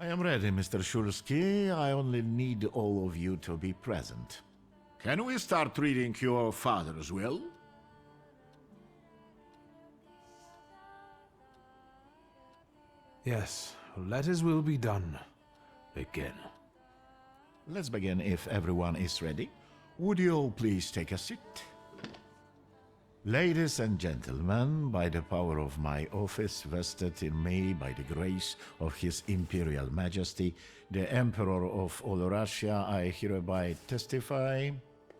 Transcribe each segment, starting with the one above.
I am ready, Mr. Shulsky. I only need all of you to be present. Can we start reading your father's will? Yes, let his will be done. Begin. Let's begin if everyone is ready. Would you all please take a seat? Ladies and gentlemen, by the power of my office vested in me by the grace of His Imperial Majesty, the Emperor of all Russia, I hereby testify.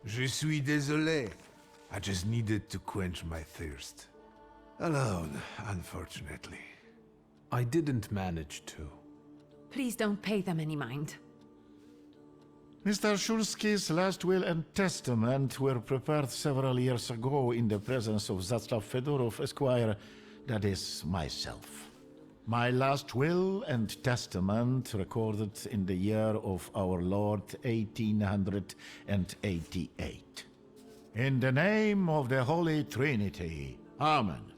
Je suis désolé. I just needed to quench my thirst. Alone, unfortunately. I didn't manage to. Please don't pay them any mind. Mr. Shulsky's last will and testament were prepared several years ago in the presence of Zaslav Fedorov, Esquire, that is, myself. My last will and testament recorded in the year of our Lord 1888. In the name of the Holy Trinity. Amen.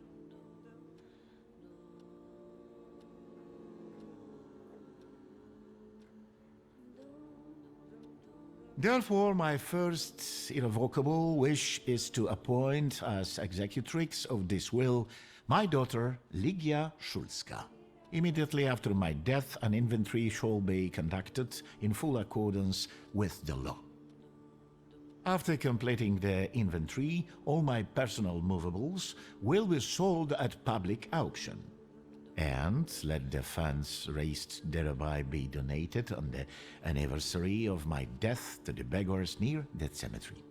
Therefore, my first irrevocable wish is to appoint as executrix of this will my daughter Ligia Szulska. Immediately after my death, an inventory shall be conducted in full accordance with the law. After completing the inventory, all my personal movables will be sold at public auction. And let the funds raised thereby be donated on the anniversary of my death to the beggars near that cemetery.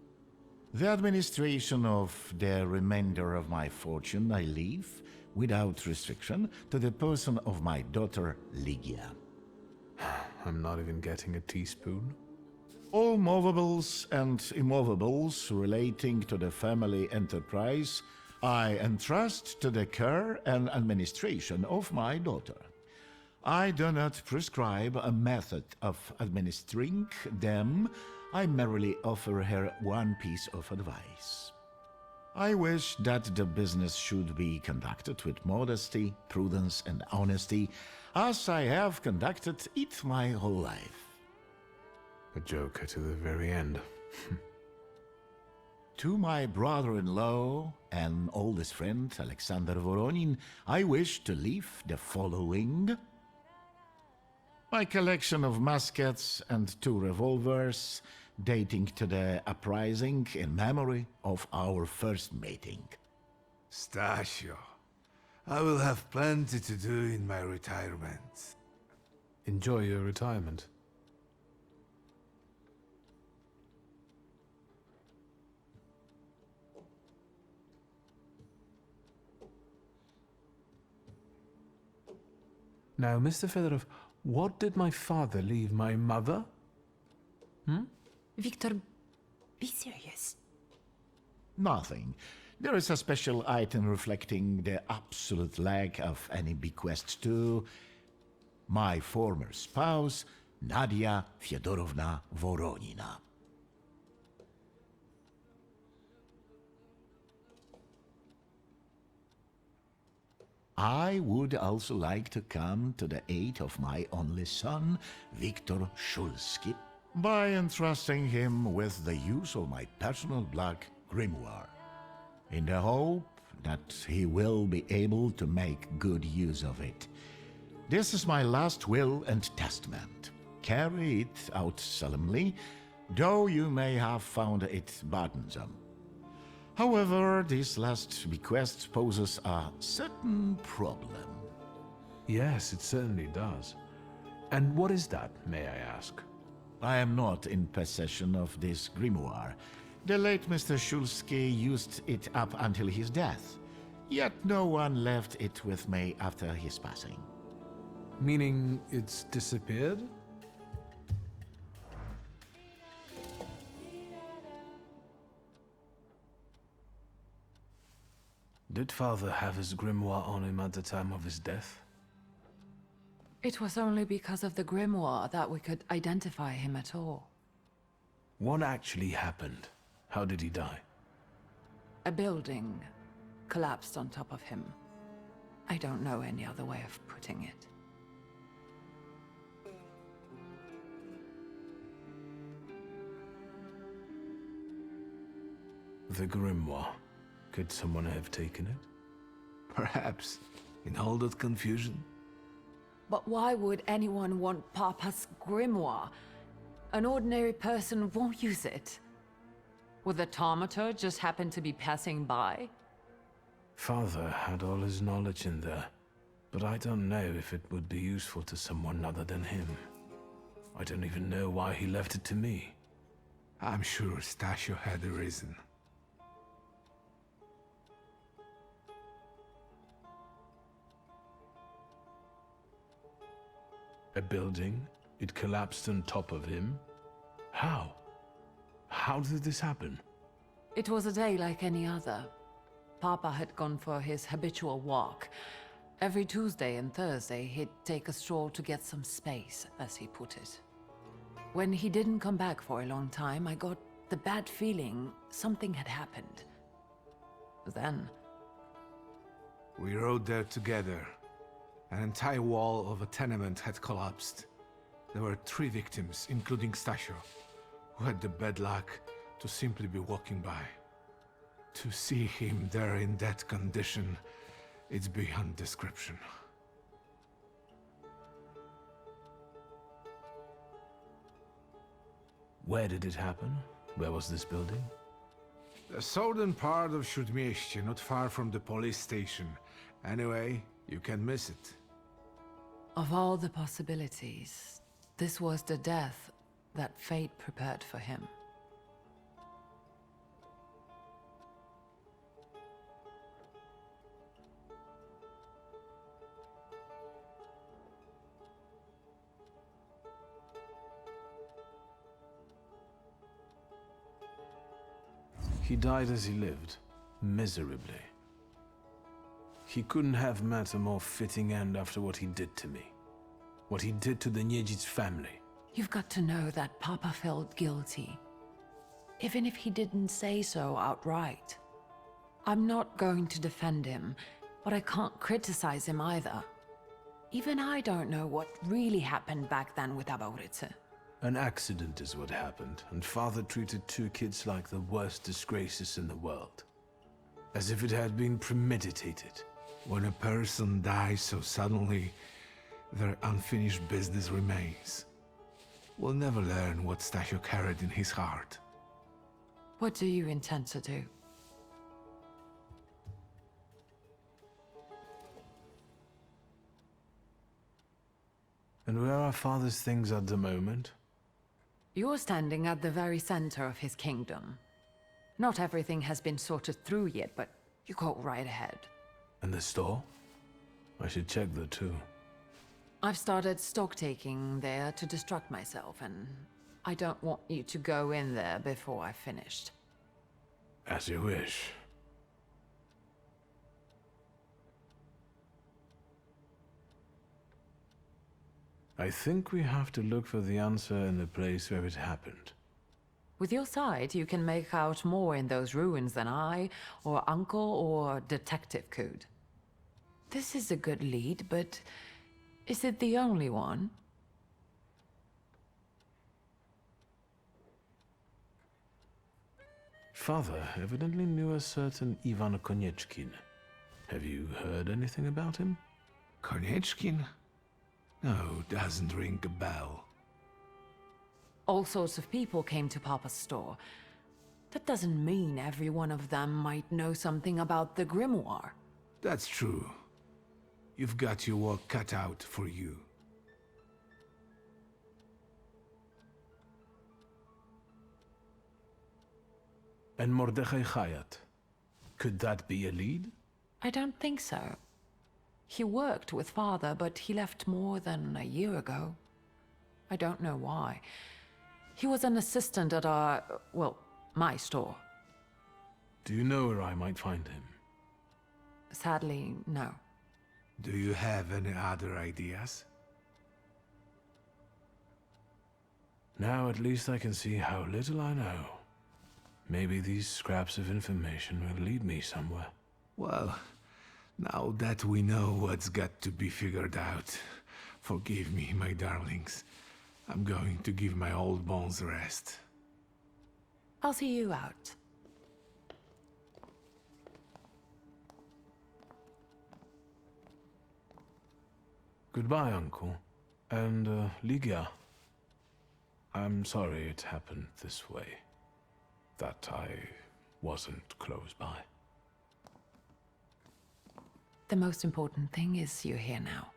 The administration of the remainder of my fortune I leave, without restriction, to the person of my daughter Ligia. I'm not even getting a teaspoon. All movables and immovables relating to the family enterprise I entrust to the care and administration of my daughter. I do not prescribe a method of administering them. I merely offer her one piece of advice. I wish that the business should be conducted with modesty, prudence, and honesty, as I have conducted it my whole life. A joker to the very end. To my brother-in-law and oldest friend, Alexander Voronin, I wish to leave the following. My collection of muskets and 2 revolvers, dating to the uprising in memory of our first meeting. Stasio, I will have plenty to do in my retirement. Enjoy your retirement. Now, Mr. Fedorov, what did my father leave my mother? Victor, be serious. Nothing. There is a special item reflecting the absolute lack of any bequest to my former spouse, Nadia Fyodorovna Voronina. I would also like to come to the aid of my only son, Viktor Shulsky, by entrusting him with the use of my personal black grimoire, in the hope that he will be able to make good use of it. This is my last will and testament. Carry it out solemnly, though you may have found it burdensome. However, this last bequest poses a certain problem. Yes, it certainly does. And what is that, may I ask? I am not in possession of this grimoire. The late Mr. Shulsky used it up until his death, yet no one left it with me after his passing. Meaning it's disappeared? Did father have his grimoire on him at the time of his death? It was only because of the grimoire that we could identify him at all. What actually happened? How did he die? A building collapsed on top of him. I don't know any other way of putting it. The grimoire. Could someone have taken it? Perhaps, in all that confusion. But why would anyone want Papa's grimoire? An ordinary person won't use it. Would the Thaumaturge just happen to be passing by? Father had all his knowledge in there, but I don't know if it would be useful to someone other than him. I don't even know why he left it to me. I'm sure Stasio had a reason. A building? It collapsed on top of him? How? How did this happen? It was a day like any other. Papa had gone for his habitual walk. Every Tuesday and Thursday, he'd take a stroll to get some space, as he put it. When he didn't come back for a long time, I got the bad feeling something had happened. Then... We rode there together. An entire wall of a tenement had collapsed. There were 3 victims, including Stasio, who had the bad luck to simply be walking by. To see him there in that condition, it's beyond description. Where did it happen? Where was this building? The southern part of Śródmieście, not far from the police station. Anyway, you can miss it. Of all the possibilities, this was the death that fate prepared for him. He died as he lived, miserably. He couldn't have met a more fitting end after what he did to me. What he did to the Niedzic's family. You've got to know that Papa felt guilty, even if he didn't say so outright. I'm not going to defend him, but I can't criticize him either. Even I don't know what really happened back then with Abauritze. An accident is what happened, and Father treated 2 kids like the worst disgraces in the world. As if it had been premeditated. When a person dies so suddenly, their unfinished business remains. We'll never learn what Stasio carried in his heart. What do you intend to do? And where are Father's things at the moment? You're standing at the very center of his kingdom. Not everything has been sorted through yet, but you go right ahead. And the store? I should check that too. I've started stock-taking there to distract myself, and I don't want you to go in there before I've finished. As you wish. I think we have to look for the answer in the place where it happened. With your sight, you can make out more in those ruins than I, or Uncle, or Detective could. This is a good lead, but is it the only one? Father evidently knew a certain Ivan Konieczkin. Have you heard anything about him? Konieczkin? No, doesn't ring a bell. All sorts of people came to Papa's store. That doesn't mean every one of them might know something about the grimoire. That's true. You've got your work cut out for you. And Mordechai Chayat. Could that be a lead? I don't think so. He worked with Father, but he left more than a year ago. I don't know why. He was an assistant at our, well, my store. Do you know where I might find him? Sadly, no. Do you have any other ideas? Now at least I can see how little I know. Maybe these scraps of information will lead me somewhere. Well, now that we know what's got to be figured out, forgive me, my darlings. I'm going to give my old bones a rest. I'll see you out. Goodbye, Uncle. And, Ligia. I'm sorry it happened this way. That I wasn't close by. The most important thing is you're here now.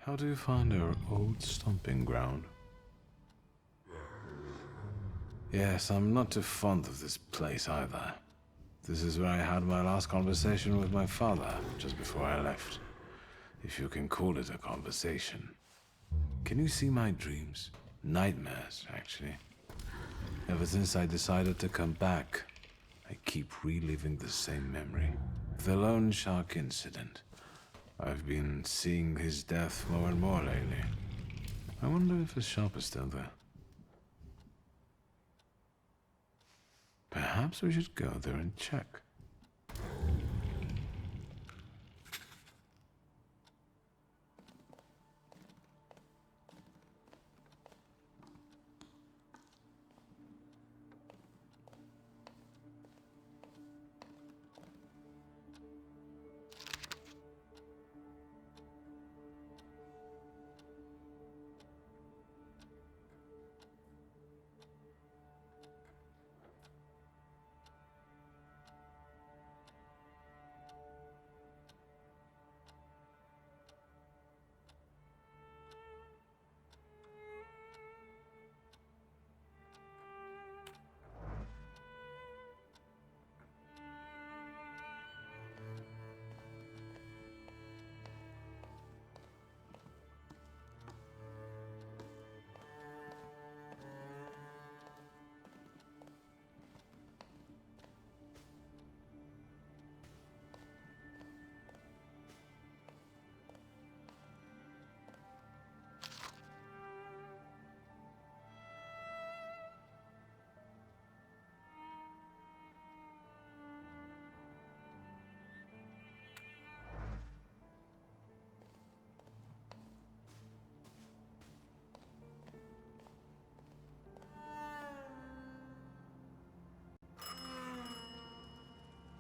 How do you find our old stomping ground? Yes, I'm not too fond of this place either. This is where I had my last conversation with my father, just before I left. If you can call it a conversation. Can you see my dreams? Nightmares, actually. Ever since I decided to come back, I keep reliving the same memory. The loan shark incident. I've been seeing his death more and more lately. I wonder if his shop is still there. Perhaps we should go there and check.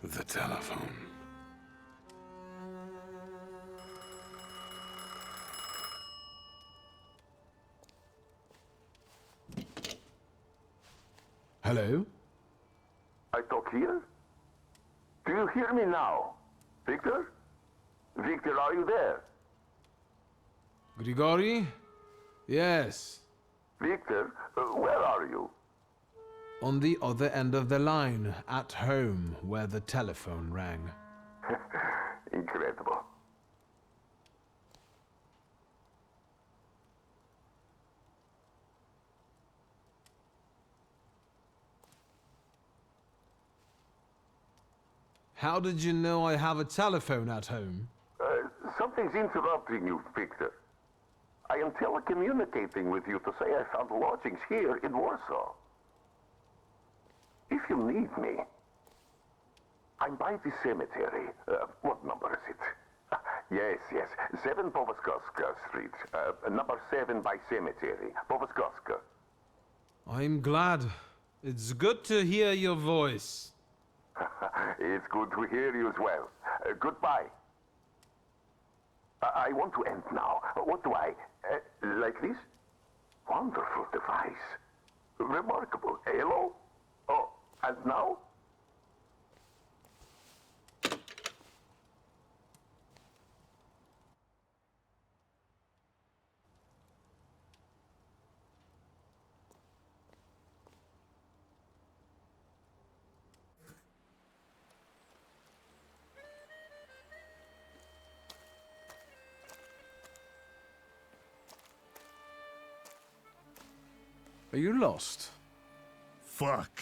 The telephone. Hello? I talk here? Do you hear me now? Victor? Victor, are you there? Grigori? Yes. Victor, where are you? On the other end of the line, at home, where the telephone rang. Incredible. How did you know I have a telephone at home? Something's interrupting you, Victor. I am telecommunicating with you to say I found lodgings here in Warsaw. If you need me, I'm by the cemetery. What number is it? Yes, yes. 7 Povoskoska Street. Number 7 by cemetery. Povoskoska. I'm glad. It's good to hear your voice. It's good to hear you as well. Goodbye. I want to end now. What do I... like this? Wonderful device. Remarkable. Hello? Oh, and now? Are you lost? Fuck.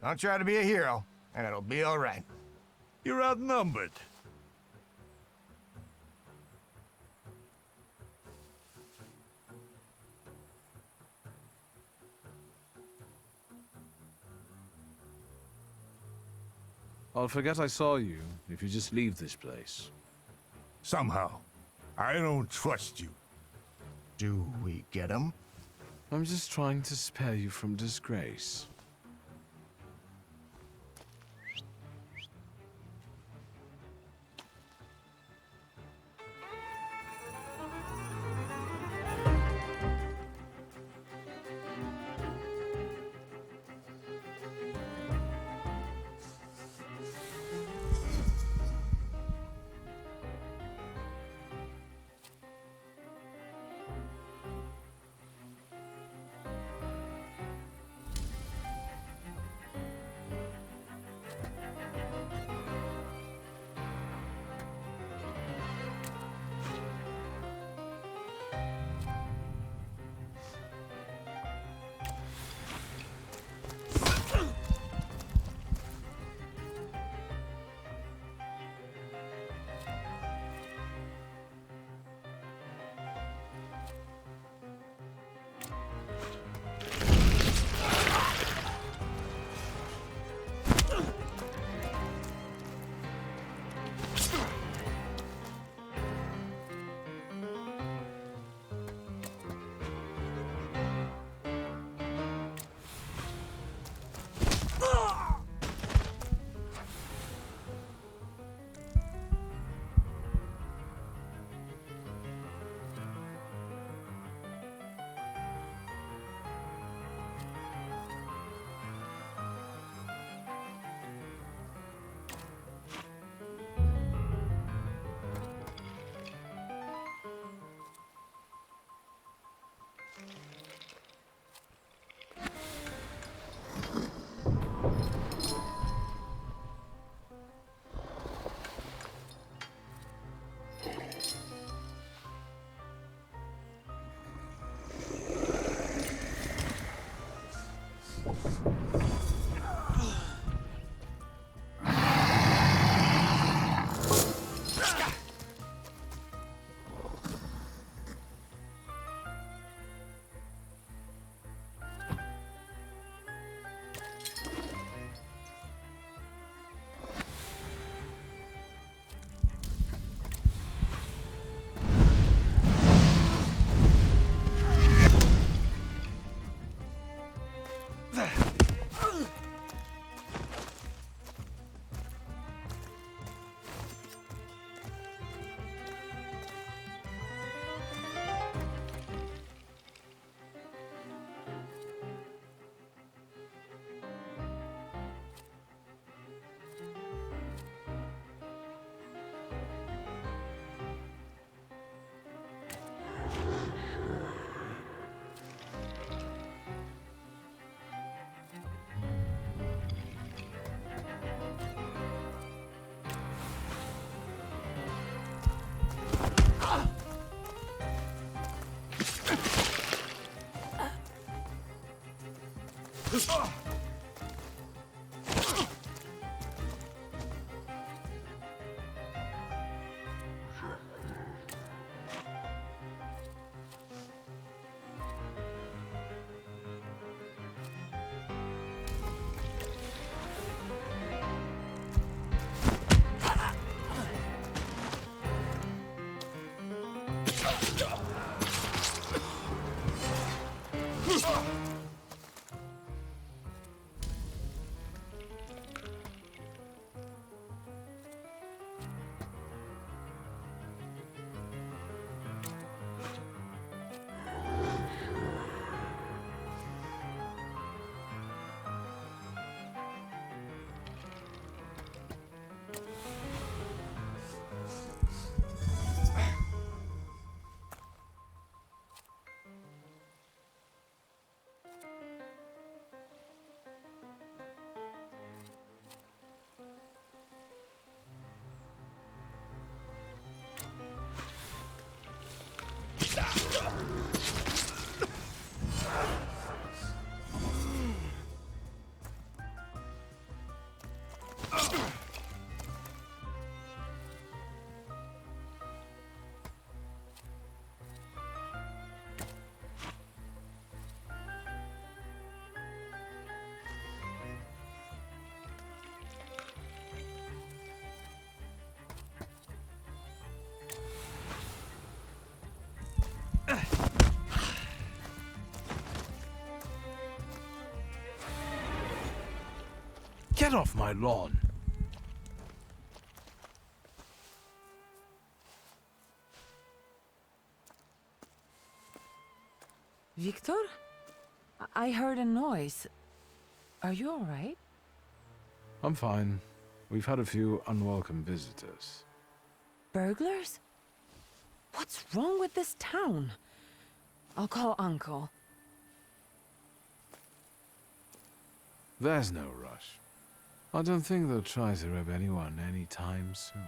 Don't try to be a hero, and it'll be all right. You're outnumbered. I'll forget I saw you if you just leave this place. Somehow. I don't trust you. Do we get him? I'm just trying to spare you from disgrace. Get off my lawn! Victor? I heard a noise. Are you all right? I'm fine. We've had a few unwelcome visitors. Burglars? What's wrong with this town? I'll call Uncle. There's no rush. I don't think they'll try to rob anyone anytime soon.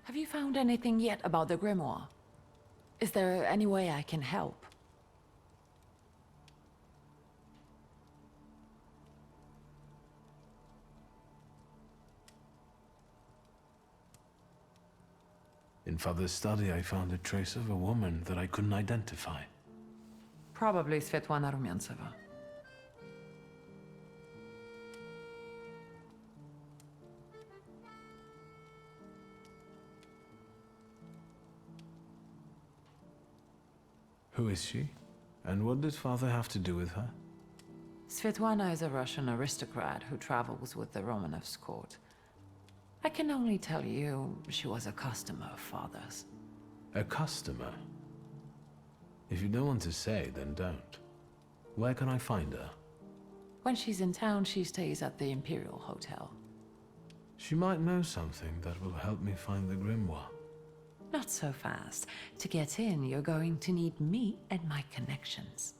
Have you found anything yet about the grimoire? Is there any way I can help? In Father's study, I found a trace of a woman that I couldn't identify. Probably Svetlana Rumyantseva. Who is she? And what did Father have to do with her? Svetlana is a Russian aristocrat who travels with the Romanovs' court. I can only tell you she was a customer of Father's. A customer? If you don't want to say, then don't. Where can I find her? When she's in town, she stays at the Imperial Hotel. She might know something that will help me find the grimoire. Not so fast. To get in, you're going to need me and my connections.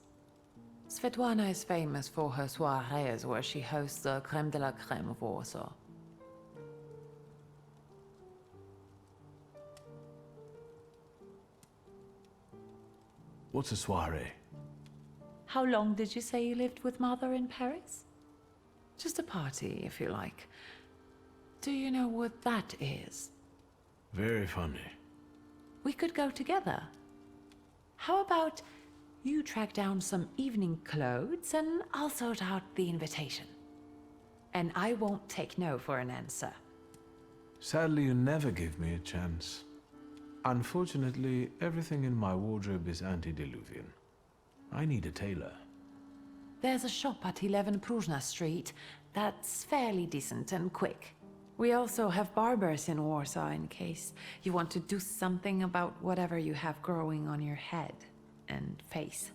Svetlana is famous for her soirees where she hosts the creme de la creme of Warsaw. What's a soiree? How long did you say you lived with Mother in Paris? Just a party, if you like. Do you know what that is? Very funny. We could go together. How about you track down some evening clothes and I'll sort out the invitation. And I won't take no for an answer. Sadly, you never give me a chance. Unfortunately, everything in my wardrobe is antediluvian. I need a tailor. There's a shop at 11 Pruzhna Street that's fairly decent and quick. We also have barbers in Warsaw in case you want to do something about whatever you have growing on your head and face.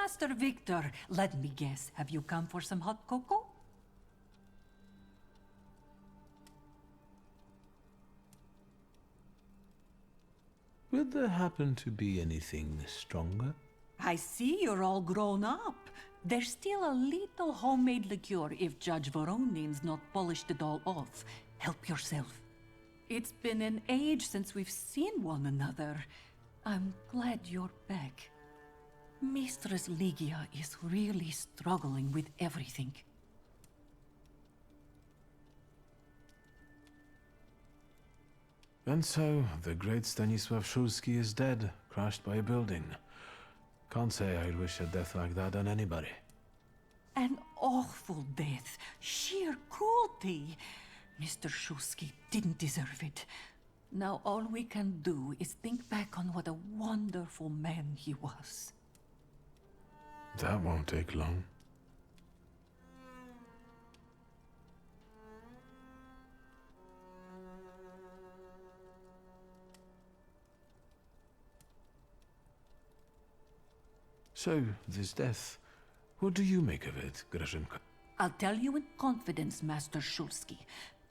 Master Victor, let me guess. Have you come for some hot cocoa? Would there happen to be anything stronger? I see you're all grown up. There's still a little homemade liqueur if Judge Voronin's not polished it all off. Help yourself. It's been an age since we've seen one another. I'm glad you're back. Mistress Ligia is really struggling with everything. And so, the great Stanisław Szulski is dead, crashed by a building. Can't say I'd wish a death like that on anybody. An awful death. Sheer cruelty. Mr. Shulsky didn't deserve it. Now all we can do is think back on what a wonderful man he was. That won't take long. So, this death, what do you make of it, Grażynka? I'll tell you in confidence, Master Shulsky.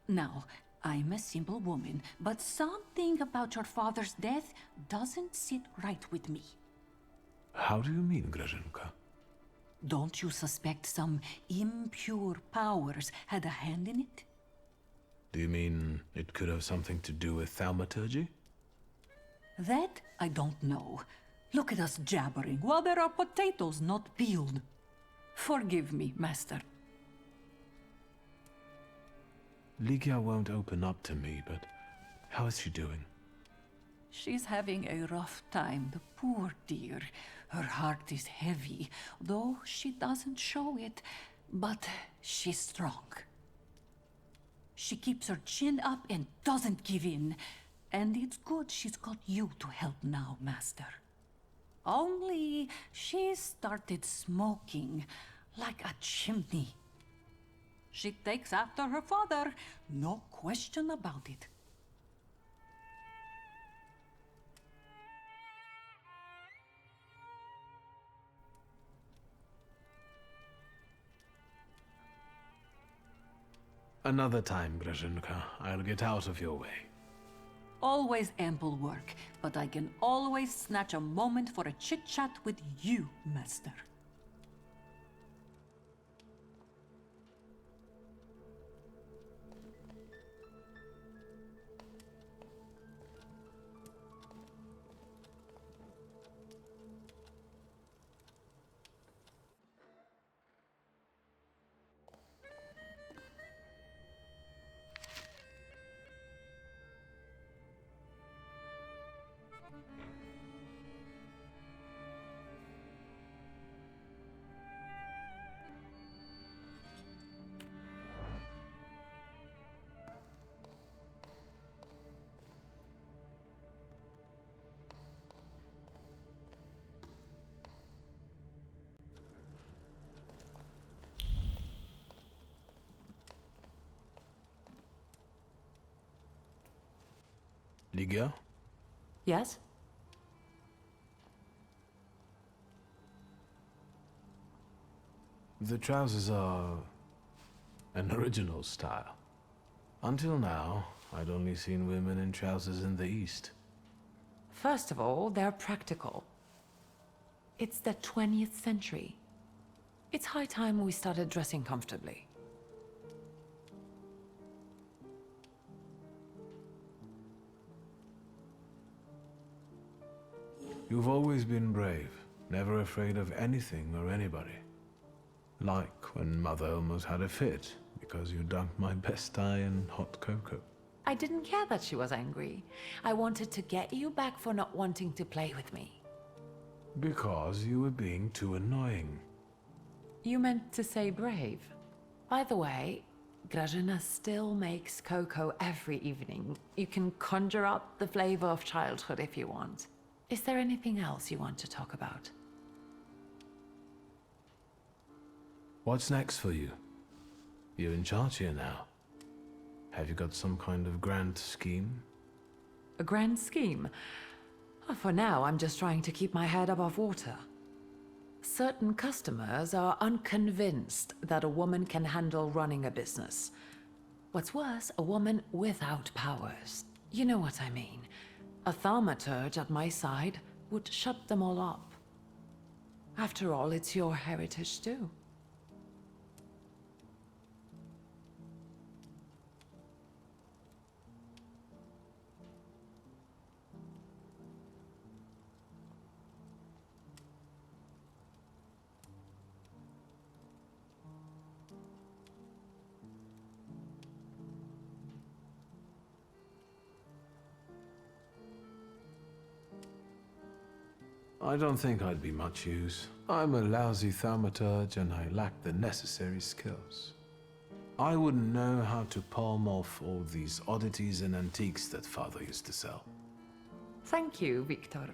Now, I'm a simple woman, but something about your father's death doesn't sit right with me. How do you mean, Grażynka? Don't you suspect some impure powers had a hand in it? Do you mean it could have something to do with Thaumaturge? That I don't know. Look at us jabbering while there are potatoes not peeled. Forgive me, Master. Ligia won't open up to me, but how is she doing? She's having a rough time, the poor dear. Her heart is heavy, though she doesn't show it. But she's strong. She keeps her chin up and doesn't give in. And it's good she's got you to help now, Master. Only she started smoking like a chimney. She takes after her father, no question about it. Another time, Grażynka. I'll get out of your way. Always ample work, but I can always snatch a moment for a chit-chat with you, Master. Ligia? Yes? The trousers are an original style. Until now, I'd only seen women in trousers in the East. First of all, they're practical. It's the 20th century. It's high time we started dressing comfortably. You've always been brave, never afraid of anything or anybody. Like when Mother almost had a fit because you dunked my best tie in hot cocoa. I didn't care that she was angry. I wanted to get you back for not wanting to play with me. Because you were being too annoying. You meant to say brave. By the way, Grażyna still makes cocoa every evening. You can conjure up the flavor of childhood if you want. Is there anything else you want to talk about? What's next for you? You're in charge here now. Have you got some kind of grand scheme? A grand scheme? For now, I'm just trying to keep my head above water. Certain customers are unconvinced that a woman can handle running a business. What's worse, a woman without powers. You know what I mean. A thaumaturge at my side would shut them all up. After all, it's your heritage too. I don't think I'd be much use. I'm a lousy thaumaturge and I lack the necessary skills. I wouldn't know how to palm off all these oddities and antiques that Father used to sell. Thank you, Victor.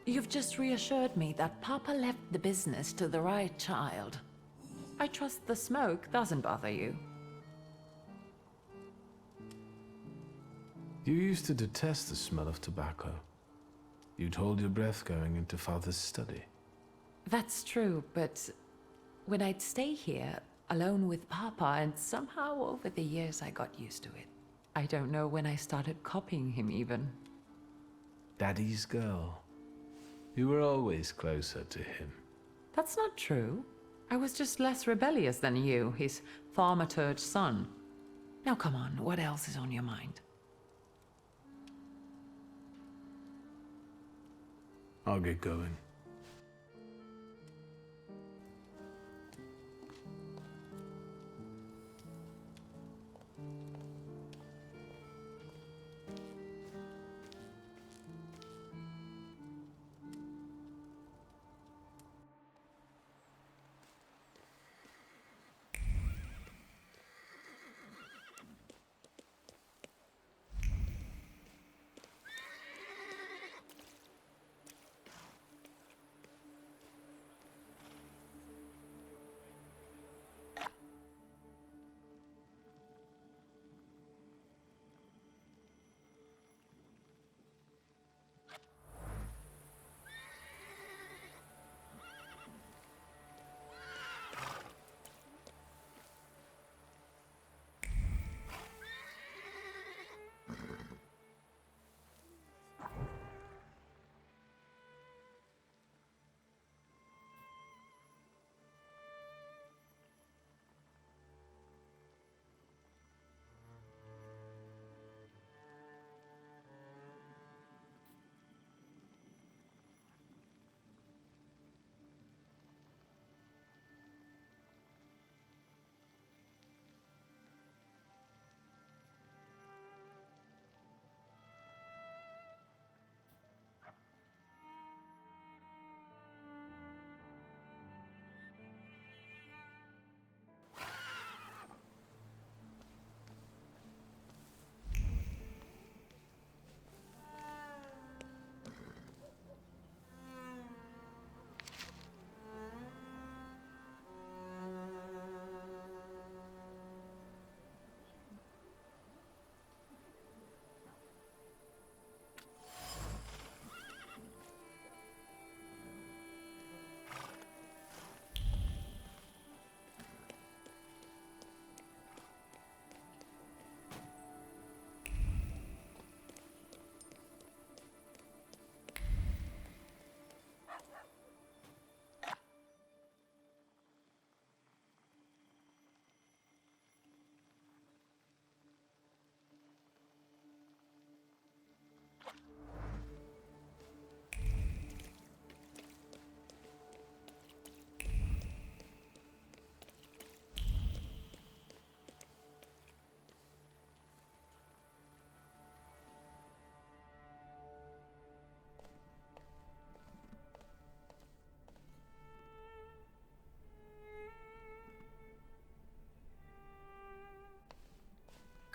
You've just reassured me that Papa left the business to the right child. I trust the smoke doesn't bother you. You used to detest the smell of tobacco. You'd hold your breath going into Father's study. That's true, but when I'd stay here, alone with Papa, and somehow over the years I got used to it. I don't know when I started copying him even. Daddy's girl. You were always closer to him. That's not true. I was just less rebellious than you, his Thaumaturge son. Now come on, what else is on your mind? I'll get going.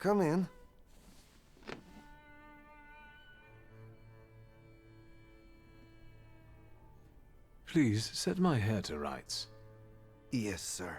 Come in. Please, set my hair to rights. Yes, sir.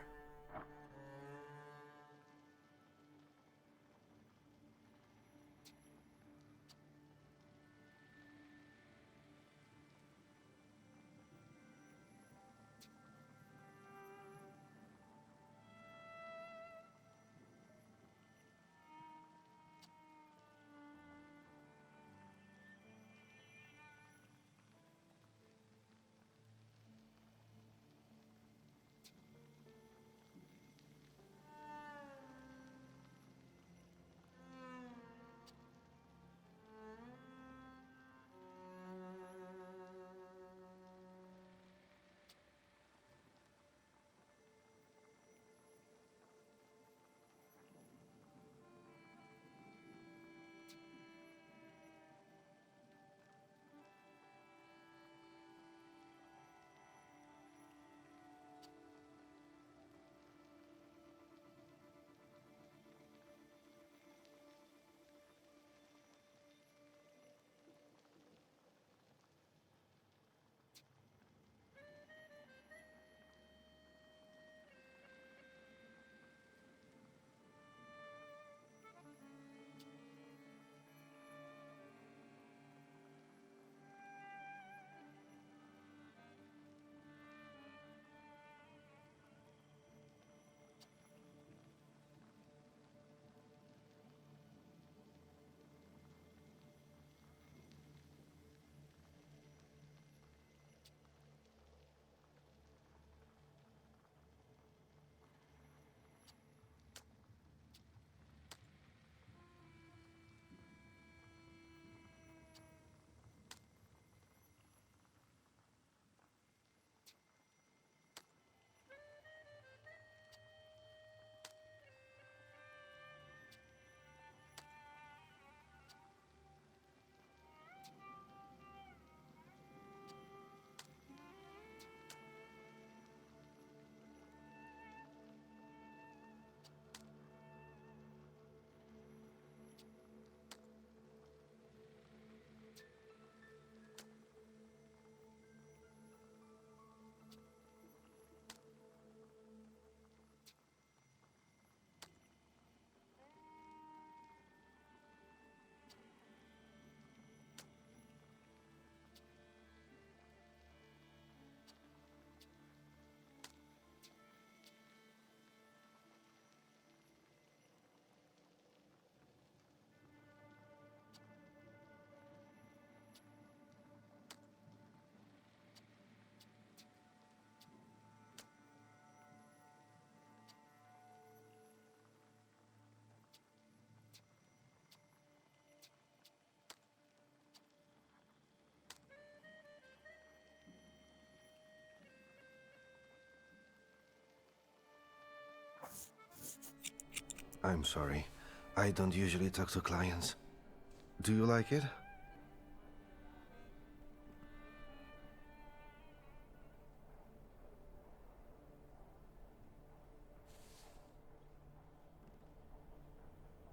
I'm sorry. I don't usually talk to clients. Do you like it?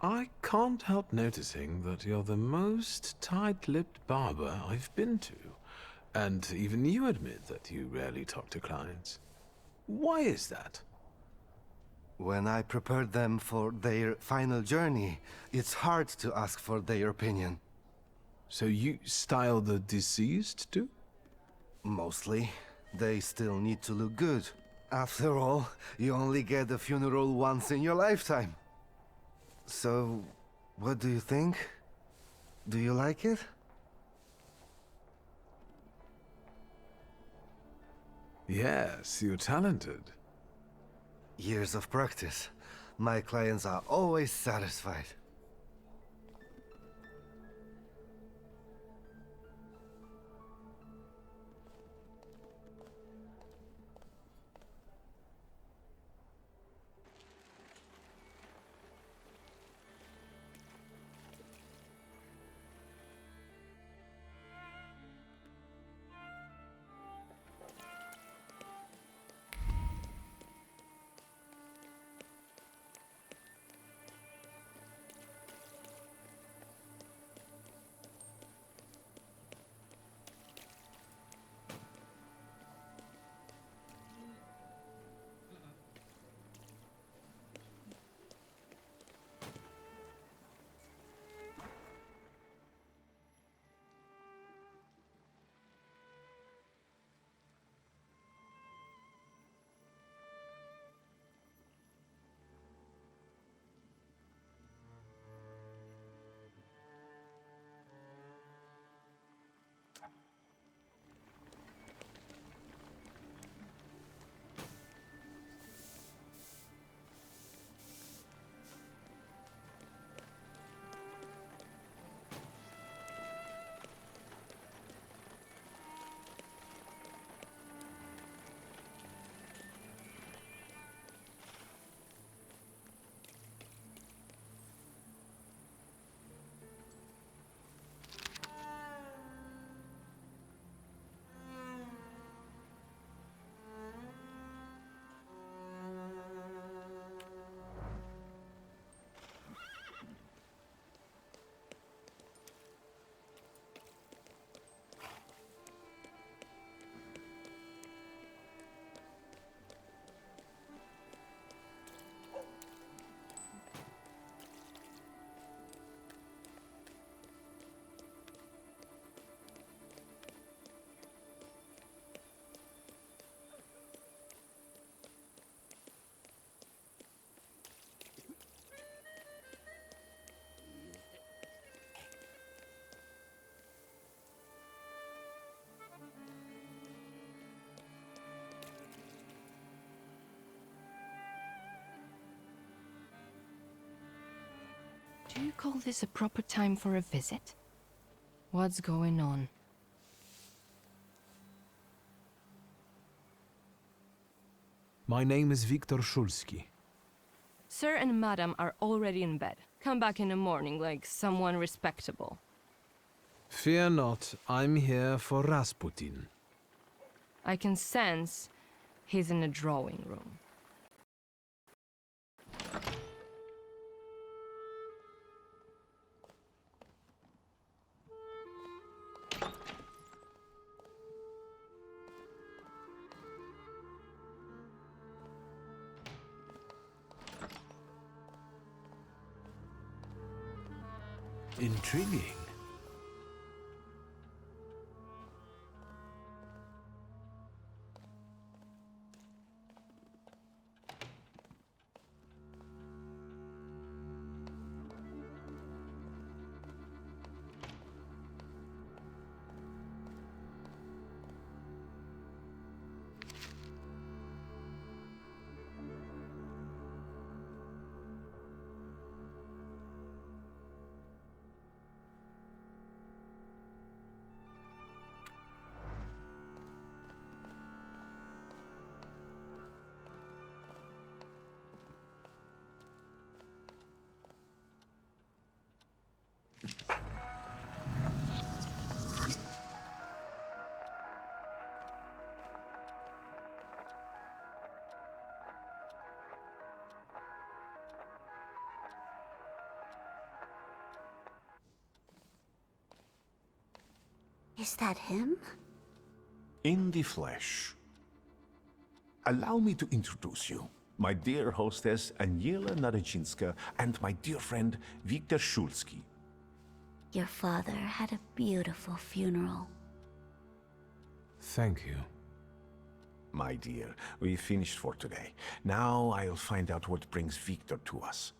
I can't help noticing that you're the most tight-lipped barber I've been to. And even you admit that you rarely talk to clients. Why is that? When I prepared them for their final journey, it's hard to ask for their opinion. So you style the deceased too? Mostly. They still need to look good. After all, you only get a funeral once in your lifetime. So, what do you think? Do you like it? Yes, you're talented. Years of practice. My clients are always satisfied. Do you call this a proper time for a visit? What's going on? My name is Viktor Szulski. Sir and Madam are already in bed. Come back in the morning like someone respectable. Fear not, I'm here for Rasputin. I can sense he's in the drawing room. Intriguing. Is that him? In the flesh. Allow me to introduce you. My dear hostess, Aniela Naradzinska, and my dear friend, Wiktor Szulski. Your father had a beautiful funeral. Thank you. My dear, we finished for today. Now I'll find out what brings Wiktor to us.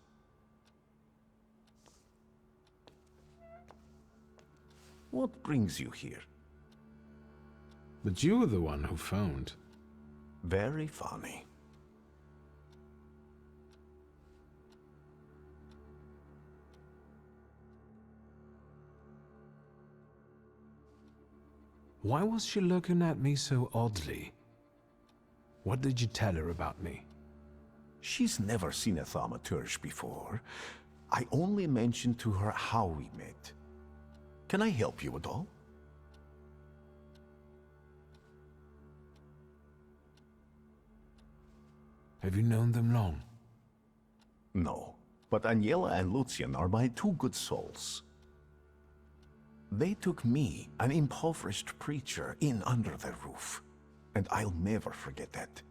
What brings you here? But you were the one who phoned. Very funny. Why was she looking at me so oddly? What did you tell her about me? She's never seen a Thaumaturge before. I only mentioned to her how we met. Can I help you at all? Have you known them long? No, but Aniela and Lucian are my two good souls. They took me, an impoverished preacher, in under their roof, and I'll never forget that.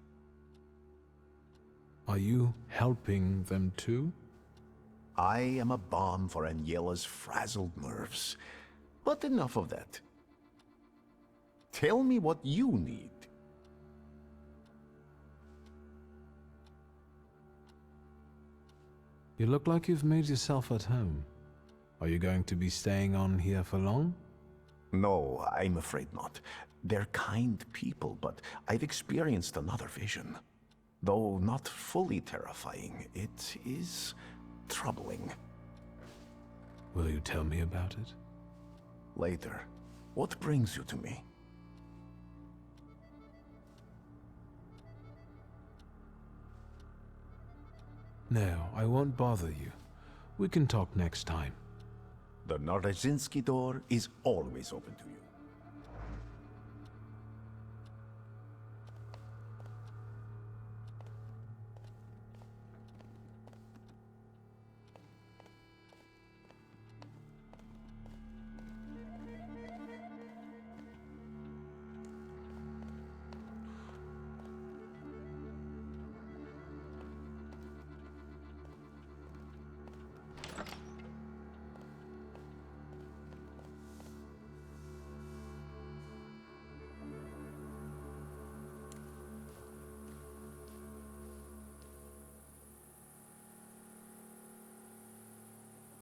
Are you helping them too? I am a balm for Aniela's frazzled nerves. But enough of that. Tell me what you need. You look like you've made yourself at home. Are you going to be staying on here for long? No, I'm afraid not. They're kind people, but I've experienced another vision. Though not fully terrifying, it is troubling. Will you tell me about it? Later. What brings you to me? No, I won't bother you. We can talk next time. The Naradzinski door is always open to you.